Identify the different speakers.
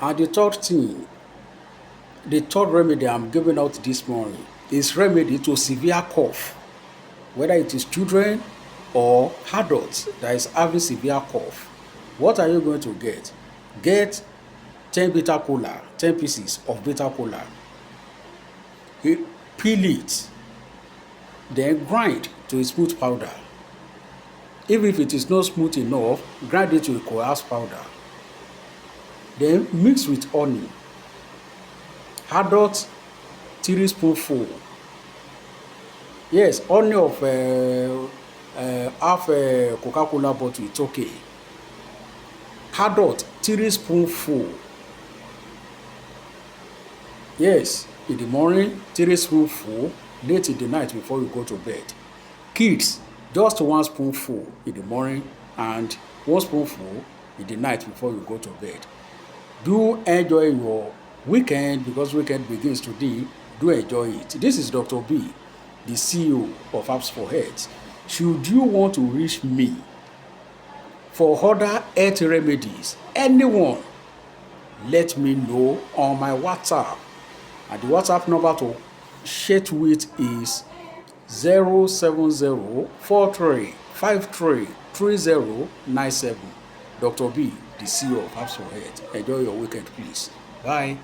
Speaker 1: And the third thing, the third remedy I'm giving out this morning is remedy to severe cough, whether it is children or adults that is having severe cough. What are you going to get? Get 10 bitter kola, 10 pieces of bitter kola. Peel it, then grind to a smooth powder. Even if it is not smooth enough, grind it to a coarse powder. Then mix with honey. Adult 3 spoonful. Yes, honey of half a Coca-Cola bottle, it's okay. Adult 3 spoonful. Yes, in the morning, 3 spoonful, late in the night before you go to bed. Kids, just 1 spoonful in the morning and 1 spoonful in the night before you go to bed. Do enjoy your weekend, because weekend begins today. Do enjoy it. This is Dr. B, the CEO of Apps for Health. Should you want to reach me for other health remedies, anyone, let me know on my WhatsApp. And the WhatsApp number to chat with is 07043533097. Dr. B, the CEO of Apps for Health. Enjoy your weekend, please. Bye.